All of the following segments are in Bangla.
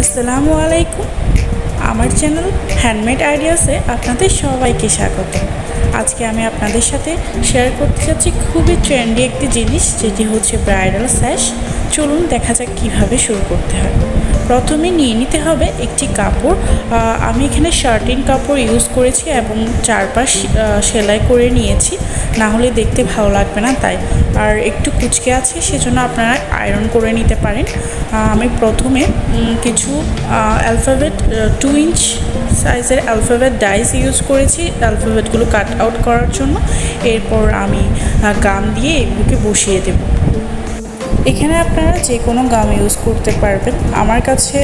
আসসালামুআলাইকুম আমার চ্যানেল হ্যান্ডমেড আইডিয়াসে আপনাদের সবাইকে স্বাগত। আজকে আমি আপনাদের সাথে শেয়ার করতে যাচ্ছি খুবই ট্রেন্ডি একটি জিনিস, যেটি হচ্ছে ব্রাইডাল স্যাশ। চলুন দেখা যাক কীভাবে শুরু করতে হয়। প্রথমে নিয়ে নিতে হবে একটি কাপড়। আমি এখানে শার্টিন কাপড় ইউজ করেছি এবং চারপাশ সেলাই করে নিয়েছি, না হলে দেখতে ভালো লাগবে না তাই। আর একটু কুচকে আছে, সেজন্য আপনারা আয়রন করে নিতে পারেন। আমি প্রথমে কিছু অ্যালফাবেট 2 ইঞ্চ সাইজের অ্যালফাবেট ডাইস ইউজ করেছি অ্যালফাবেটগুলো কাট আউট করার জন্য। এরপর আমি গাম দিয়ে এগুলোকে বসিয়ে দেব। এখানে আপনারা যে কোনো গাম ইউজ করতে পারবেন। আমার কাছে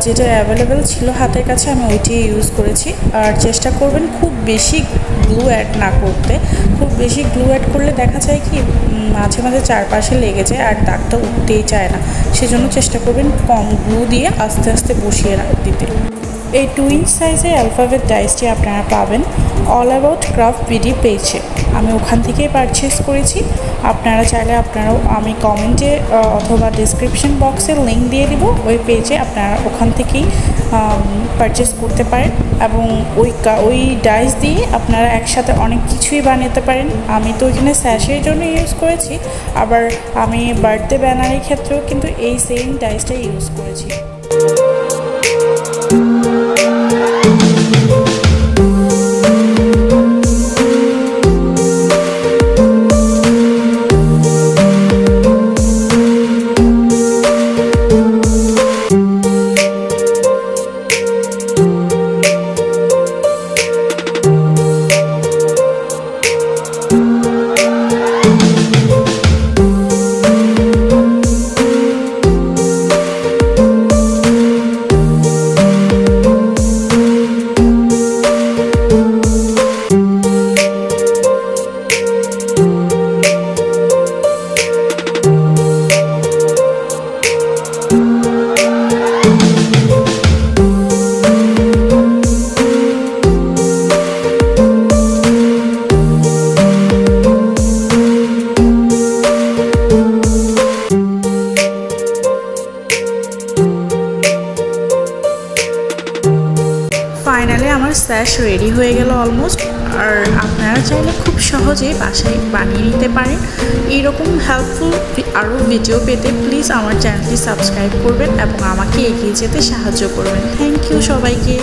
যেটা অ্যাভেলেবেল ছিল হাতের কাছে, আমি ওইটিই ইউজ করেছি। আর চেষ্টা করবেন খুব বেশি গ্লু অ্যাড না করতে। খুব বেশি গ্লু অ্যাড করলে দেখা যায় কি মাঝে মাঝে চারপাশে লেগে যায় আর দাগটা উঠতেই চায় না। সেজন্য চেষ্টা করবেন কম গ্লু দিয়ে আস্তে আস্তে বসিয়ে দিতে। এই 2 ইঞ্চ সাইজের অ্যালফাবেট ডাইসটি আপনারা পাবেন অল অ্যাবাউট ক্রাফট বিডি পেজে। আমি ওখান থেকেই পারচেস করেছি। আপনারা চাইলে আপনারাও আমি কমেন্টে অথবা ডিসক্রিপশন বক্সে লিঙ্ক দিয়ে দিব, ওই পেজে আপনারা ওখান থেকেই পারচেস করতে পারেন। এবং ওই ডাইস দিয়ে আপনারা একসাথে অনেক কিছুই বানাতে পারেন। আমি তো এখানে স্যাশের জন্য ইউজ করেছি, আবার আমি বার্থডে ব্যানারের ক্ষেত্রেও কিন্তু এই সেম ডাইসটাই ইউজ করেছি। ফাইনালি আমার স্যাশ রেডি হয়ে গেল অলমোস্ট। আর আপনারা চাইলে খুব সহজেই বাসায় বানিয়ে নিতে পারেন। এইরকম হেল্পফুল আরও ভিডিও পেতে প্লিজ আমার চ্যানেলটি সাবস্ক্রাইব করবেন এবং আমাকে এগিয়ে যেতে সাহায্য করবেন। থ্যাংক ইউ সবাইকে।